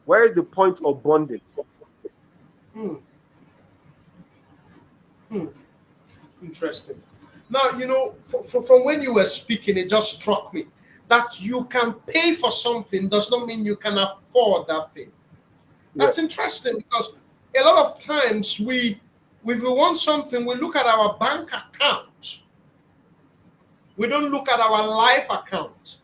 [SPEAKER 2] Where is the point of bonding?
[SPEAKER 1] Hmm. Hmm. Interesting. Now, from when you were speaking, it just struck me that you can pay for something does not mean you can afford that thing.
[SPEAKER 2] Yeah,
[SPEAKER 1] That's interesting because a lot of times if we want something, we look at our bank account. We don't look at our life account.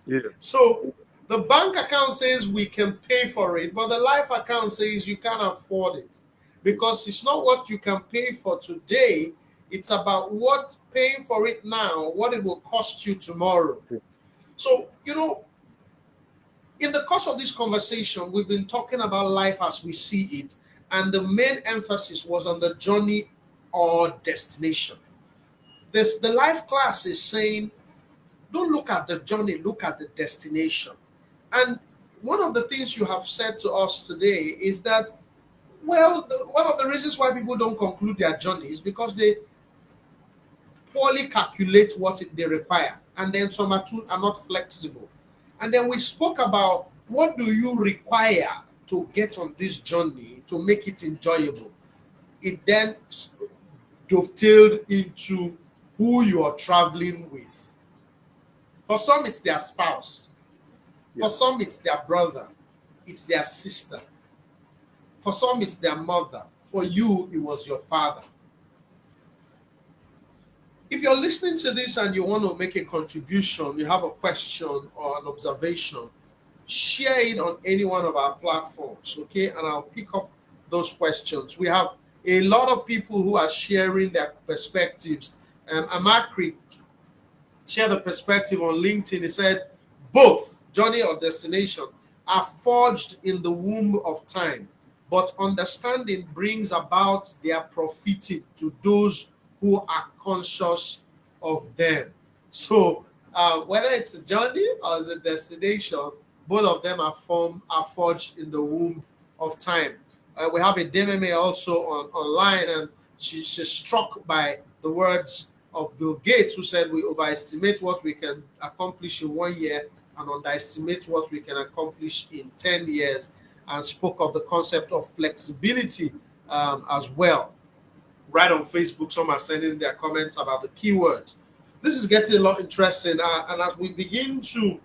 [SPEAKER 2] yeah,
[SPEAKER 1] So the bank account says we can pay for it, but the life account says you can't afford it because it's not what you can pay for today. It's about what paying for it now, what it will cost you tomorrow.
[SPEAKER 2] yeah,
[SPEAKER 1] So, in the course of this conversation, we've been talking about life as we see it, and the main emphasis was on the journey or destination. The life class is saying, don't look at the journey, look at the destination. And one of the things you have said to us today is that, well, one of the reasons why people don't conclude their journey is because they poorly calculate what they require. And then some are not flexible. And then we spoke about what do you require to get on this journey to make it enjoyable. It then dovetailed into who you are traveling with. For some, it's their spouse.
[SPEAKER 2] yeah.
[SPEAKER 1] For some, it's their brother. It's their sister. For some, it's their mother. For you, it was your father. If you're listening to this and you want to make a contribution, you have a question or an observation, share it on any one of our platforms, okay? And I'll pick up those questions. We have a lot of people who are sharing their perspectives. Amakri shared the perspective on LinkedIn. He said, both journey or destination are forged in the womb of time, but understanding brings about their profiting to those who are conscious of them. So, whether it's a journey or it's a destination, both of them are forged in the womb of time. We have a DMMA also online, and she's struck by the words of Bill Gates, who said we overestimate what we can accomplish in 1 year and underestimate what we can accomplish in 10 years, and spoke of the concept of flexibility as well. Right on Facebook, some are sending their comments about the keywords. This is getting a lot interesting, and as we begin to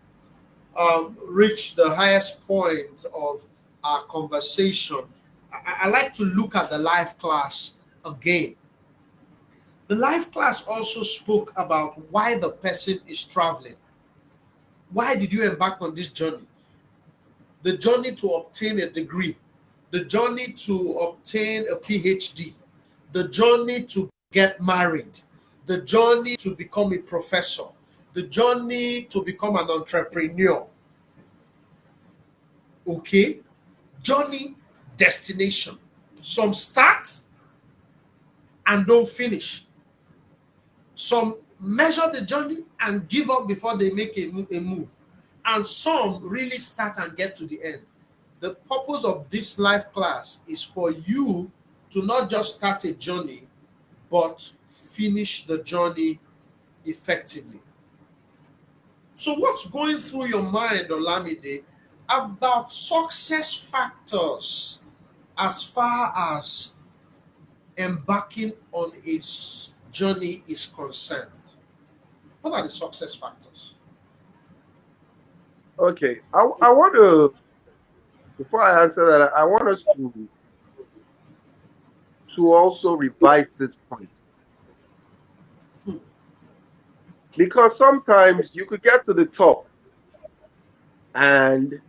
[SPEAKER 1] reach the highest point of our conversation, I like to look at the life class again. The life class also spoke about why the person is traveling. Why did you embark on this journey? The journey to obtain a degree, the journey to obtain a PhD, the journey to get married, the journey to become a professor, the journey to become an entrepreneur. Okay? Journey, destination. Some start and don't finish. Some measure the journey and give up before they make a move. and some really start and get to the end. The purpose of this life class is for you to not just start a journey, but finish the journey effectively. So, what's going through your mind, Olamide, about success factors as far as embarking on a journey is concerned? What are the success factors?
[SPEAKER 2] Okay, I want to, before I answer that, I want us to also revise this point,
[SPEAKER 1] Hmm,
[SPEAKER 2] because sometimes you could get to the top and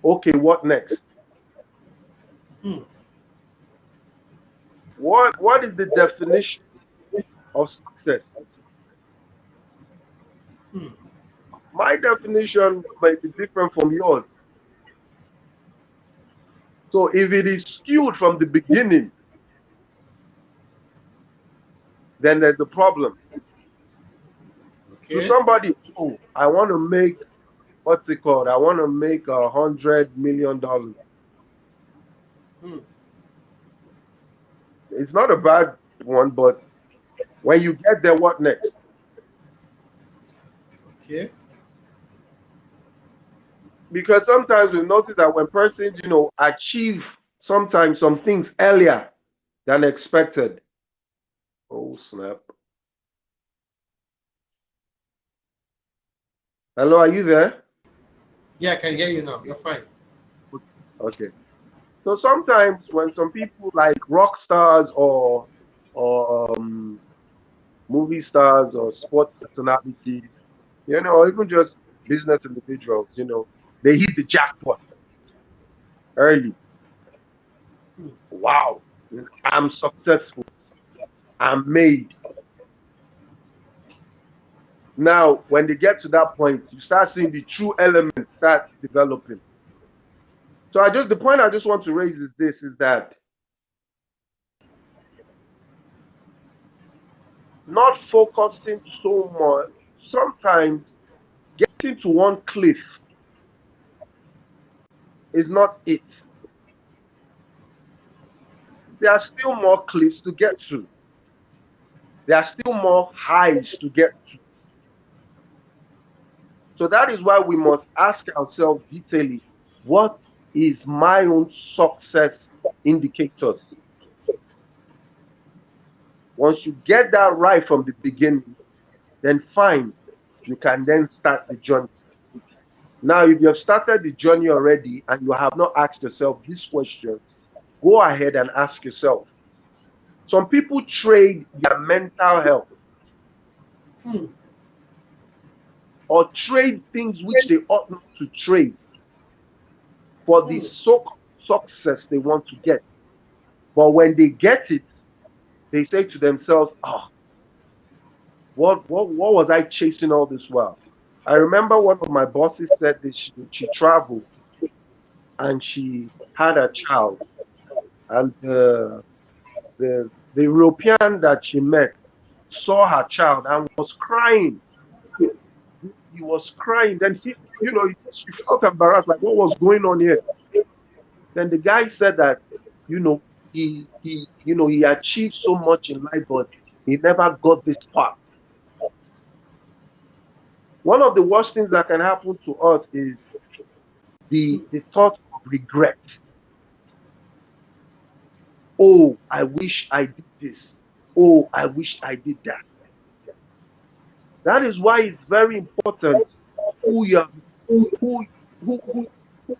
[SPEAKER 2] okay, what next?
[SPEAKER 1] hmm,
[SPEAKER 2] What is the definition of success?
[SPEAKER 1] hmm.
[SPEAKER 2] My definition might be different from yours. So if it is skewed from the beginning, then there's a problem. To
[SPEAKER 1] Okay.
[SPEAKER 2] somebody, oh, I want to make, what's it called? I want to make $100 million.
[SPEAKER 1] Hmm,
[SPEAKER 2] It's not a bad one, but when you get there, what next?
[SPEAKER 1] okay.
[SPEAKER 2] Because sometimes we notice that when persons, achieve sometimes some things earlier than expected. Oh, snap. Hello, are you there?
[SPEAKER 1] Yeah, I can hear you now. You're fine.
[SPEAKER 2] Okay. So sometimes when some people like rock stars or movie stars or sports personalities, or even just business individuals, they hit the jackpot early.
[SPEAKER 1] Hmm,
[SPEAKER 2] Wow, I'm successful. I'm made. Now, when they get to that point, you start seeing the true elements start developing. So the point I just want to raise is this: is that not focusing so much. Sometimes getting to one cliff is not it. There are still more cliffs to get to. There are still more highs to get to. So that is why we must ask ourselves detailedly, what is my own success indicators? Once you get that right from the beginning, then fine, you can then start the journey. Now, if you have started the journey already and you have not asked yourself these questions, go ahead and ask yourself. Some people trade their mental health
[SPEAKER 1] hmm,
[SPEAKER 2] or trade things which they ought not to trade for the
[SPEAKER 1] hmm.
[SPEAKER 2] so-called success they want to get. But when they get it, they say to themselves, oh, what was I chasing all this while? I remember one of my bosses said that she traveled and she had a child, and the European that she met saw her child and was crying. He was crying. Then she felt embarrassed, like what was going on here? Then the guy said that, you know, he achieved so much in life, but he never got this part. One of the worst things that can happen to us is the thought of regret. Oh, I wish I did this. Oh, I wish I did that. That is why it's very important who you who who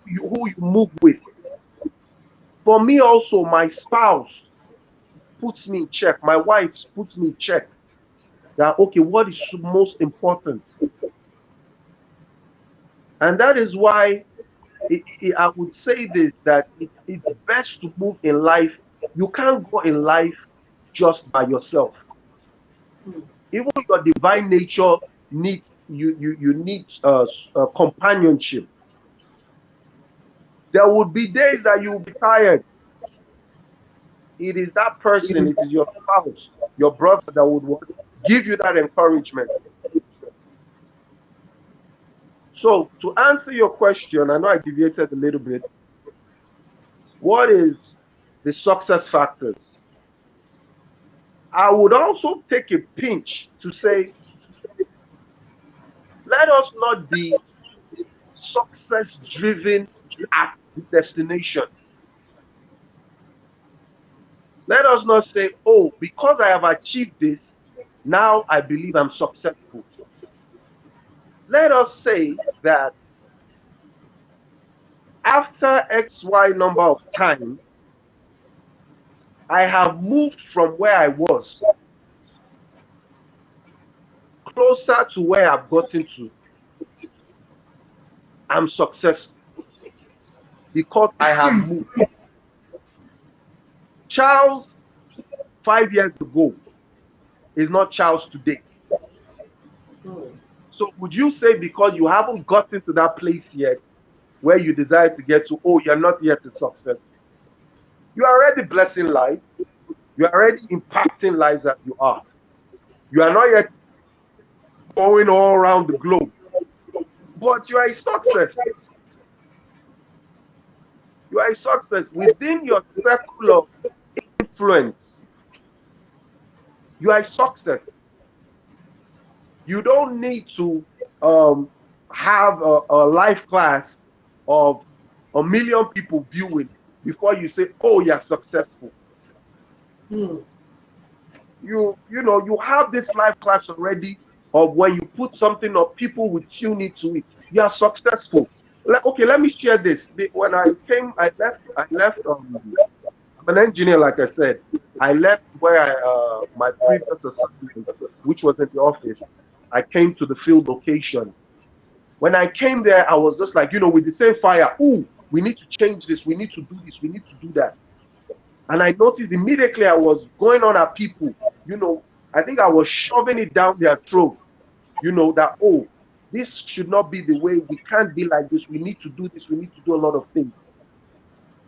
[SPEAKER 2] you move with. For me also, my spouse puts me in check. My wife puts me in check. That okay, what is most important? And that is why I would say this, that it's best to move in life. You can't go in life just by yourself. Even your divine nature needs you need companionship. There would be days that you will be tired. It is that person, it is your spouse, your brother that would give you that encouragement. So to answer your question, I know I deviated a little bit. What is the success factors? I would also take a pinch to say, let us not be success driven at the destination. Let us not say, oh, because I have achieved this, now I believe I'm successful. Let us say that after XY number of time, I have moved from where I was closer to where I've gotten to. I'm successful because I have moved. Charles 5 years ago is not Charles today.
[SPEAKER 1] mm,
[SPEAKER 2] So would you say because you haven't gotten to that place yet where you desire to get to, oh, you're not yet a success? You are already blessing lives. You are already impacting lives as you are. You are not yet going all around the globe, but you are a success. You are a success within your circle of influence. You are a success. You don't need to um, have a life class of 1 million people viewing before you say, "Oh, you're successful."
[SPEAKER 1] mm,
[SPEAKER 2] You have this life class already of when you put something up, people will tune into it. You are successful. Okay, let me share this. When I came, I left. I'm an engineer, like I said. I left where my previous assignment, which was in the office. I came to the field location. When I came there, I was just like, with the same fire. Ooh, we need to change this. We need to do this. We need to do that. And I noticed immediately I was going on at people. I think I was shoving it down their throat. That, oh, this should not be the way. We can't be like this. We need to do this. We need to do a lot of things.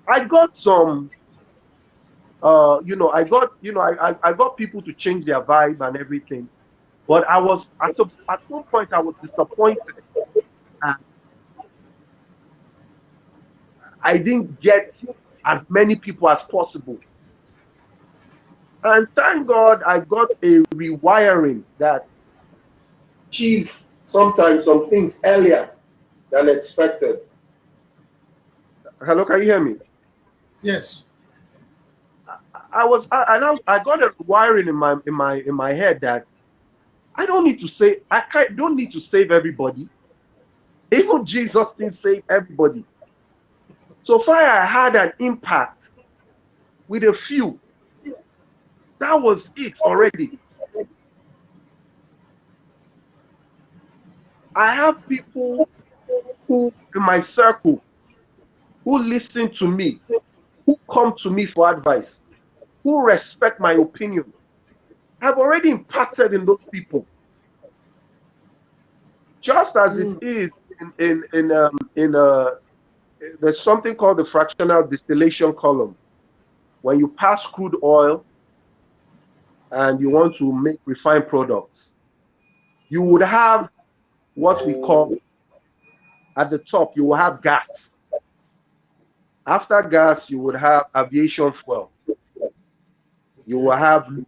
[SPEAKER 2] I got some I got people to change their vibe and everything. But I was at some point I was disappointed and I didn't get as many people as possible. And thank God I got a rewiring that achieved sometimes some things earlier than expected. Hello, can you hear me?
[SPEAKER 1] yes.
[SPEAKER 2] I got a rewiring in my head that I don't need to save everybody. Even Jesus didn't save everybody. So far, I had an impact with a few. That was it already. I have people who in my circle who listen to me, who come to me for advice, who respect my opinion. I've already impacted in those people. Just as it
[SPEAKER 1] Mm,
[SPEAKER 2] is in there's something called the fractional distillation column. When you pass crude oil and you want to make refined products, you would have what we call at the top, you will have gas. After gas, you would have aviation fuel. You
[SPEAKER 1] okay.
[SPEAKER 2] will have lubes.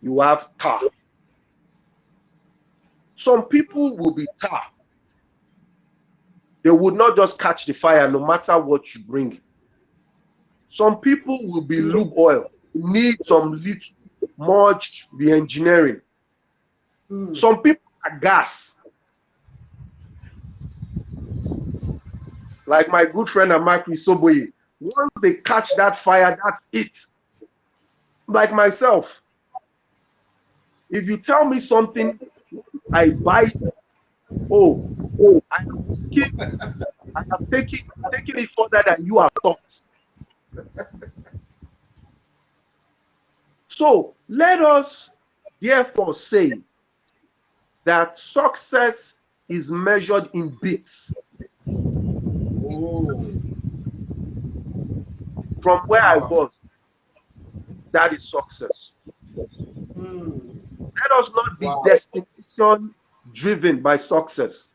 [SPEAKER 2] You will have tar. Some people will be tar. They would not just catch the fire no matter what you bring. Some people will be
[SPEAKER 1] Mm,
[SPEAKER 2] lube oil. Need some little, much re-engineering.
[SPEAKER 1] mm,
[SPEAKER 2] Some people are gas. Like my good friend Amakri Soboye. Once they catch that fire, that's it. Like myself, if you tell me something, I buy. Oh, I have taken, I have taken it further than you have thought. So let us therefore say that success is measured in bits.
[SPEAKER 1] oh,
[SPEAKER 2] From where I
[SPEAKER 1] powerful.
[SPEAKER 2] was, that is success.
[SPEAKER 1] Mm,
[SPEAKER 2] Let us not be
[SPEAKER 1] wow.
[SPEAKER 2] destination driven by success.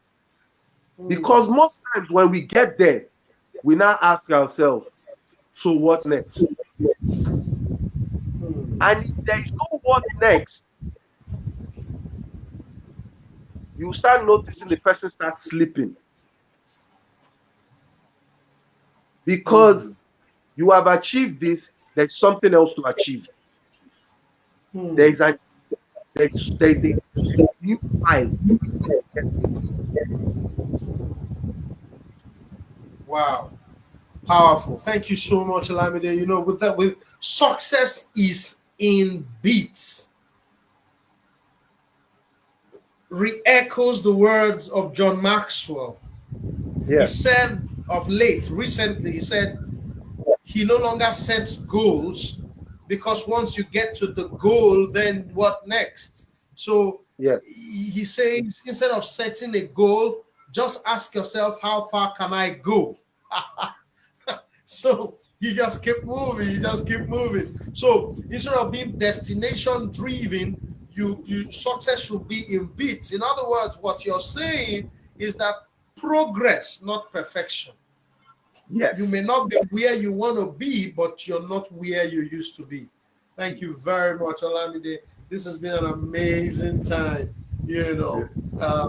[SPEAKER 1] Mm,
[SPEAKER 2] Because most times when we get there, we now ask ourselves, so what next? And if
[SPEAKER 1] mm,
[SPEAKER 2] there is no what next, you start noticing the person starts sleeping because
[SPEAKER 1] mm,
[SPEAKER 2] you have achieved this, there's something else to achieve.
[SPEAKER 1] mm.
[SPEAKER 2] There's a there's a new mile.
[SPEAKER 1] Wow. Powerful. Thank you so much, Olamide. You know, with that, with success is in beats, re-echoes the words of John Maxwell. He
[SPEAKER 2] Yeah,
[SPEAKER 1] said of late, recently, he said he no longer sets goals because once you get to the goal, then what next? So
[SPEAKER 2] yeah,
[SPEAKER 1] he says instead of setting a goal, just ask yourself, how far can I go? So you just keep moving, you just keep moving. So instead of being destination driven, you success should be in bits. In other words, what you're saying is that progress, not perfection. You
[SPEAKER 2] yes.
[SPEAKER 1] may not be where you want to be, but you're not where you used to be. Thank you very much, Olamide. This has been an amazing time. You
[SPEAKER 2] Yeah.
[SPEAKER 1] know, uh,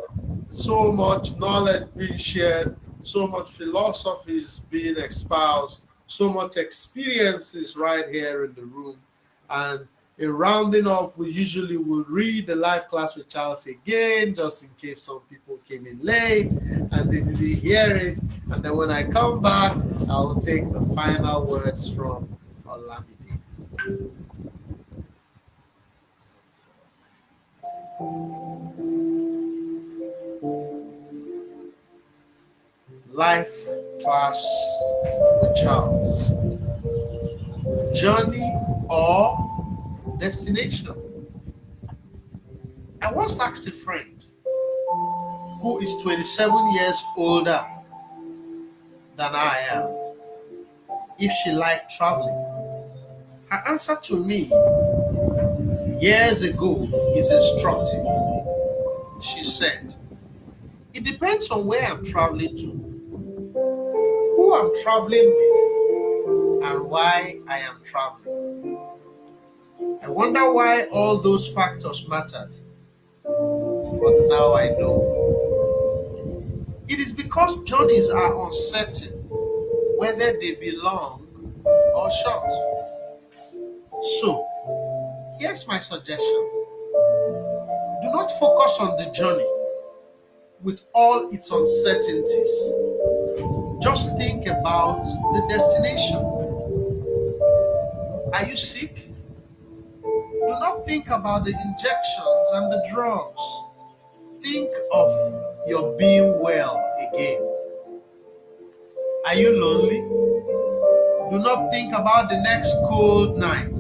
[SPEAKER 1] so much knowledge being shared, so much philosophies being espoused, so much experiences right here in the room. And in rounding off, we usually will read the live class with Charles again, just in case some people came in late and they didn't hear it. And then when I come back, I'll take the final words from Olamide. Life class with Charles. Journey or destination? I once asked a friend who is 27 years older than I am if she liked traveling. Her answer to me years ago is instructive. She said, it depends on where I'm traveling to, who I'm traveling with, and why I am traveling. I wonder why all those factors mattered, but now I know. It is because journeys are uncertain, whether they be long or short. So, here's my suggestion: do not focus on the journey with all its uncertainties. Just think about the destination. Are you sick? Do not think about the injections and the drugs. Think of your being well again. Are you lonely? Do not think about the next cold night.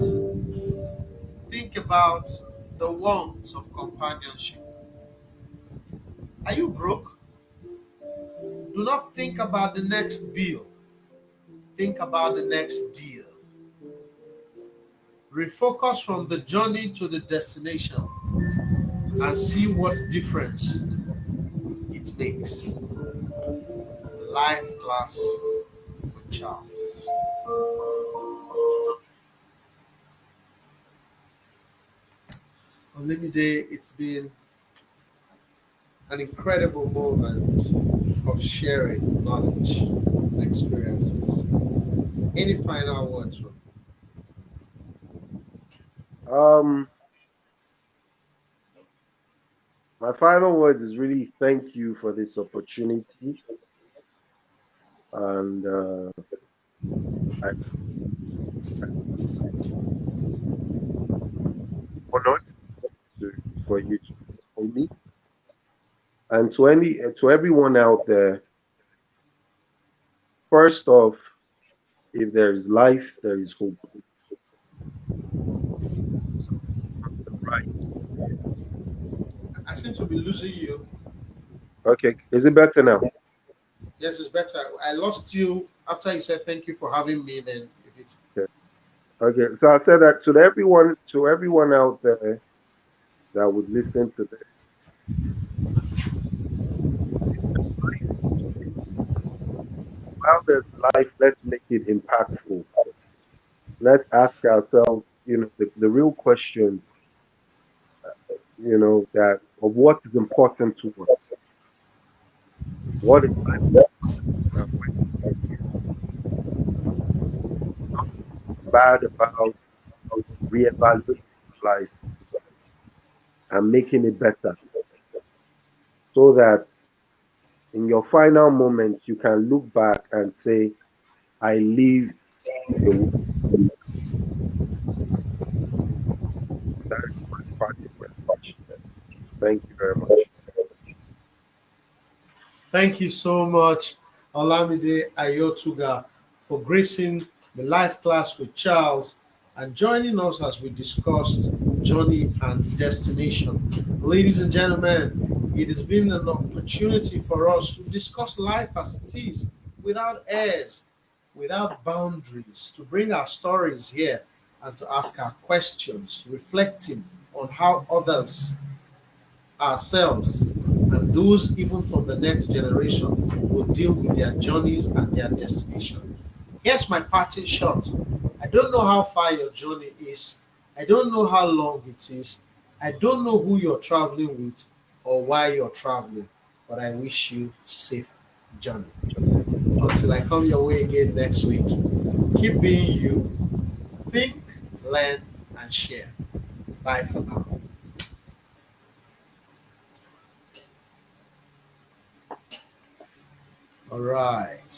[SPEAKER 1] Think about the warmth of companionship. Are you broke? Do not think about the next bill. Think about the next deal. Refocus from the journey to the destination and see what difference it makes. Life class with Charles. Olimide, it's been an incredible moment of sharing knowledge and experiences. Any final words from
[SPEAKER 2] Um, my final word is really thank you for this opportunity, and I honored to for you to for me, and to everyone out there. First off, if there is life, there is hope.
[SPEAKER 1] you? I seem to be losing you.
[SPEAKER 2] Okay, is it better now?
[SPEAKER 1] Yes, it's better. I lost you after you said thank you for having me. Then if it's
[SPEAKER 2] Okay. Okay, so I said that to everyone out there that would listen to this, How does life, let's make it impactful. Let's ask ourselves, the real question, that of what is important to us. What is life about? When bad about reevaluating life and making it better so that in your final moments you can look back and say, I lived the way. That is my parting message. Thank you very much.
[SPEAKER 1] Thank you so much, Olamide Ayotuga, for gracing the live class with Charles and joining us as we discussed journey and destination. Ladies and gentlemen, it has been an opportunity for us to discuss life as it is, without airs, without boundaries, to bring our stories here and to ask our questions, reflecting on how others, ourselves, and those even from the next generation will deal with their journeys and their destination. Here's my parting shot. I don't know how far your journey is. I don't know how long it is. I don't know who you're traveling with or why you're traveling, but I wish you safe journey. Until I come your way again next week, keep being you. Think, learn, and share. Bye for now. All right.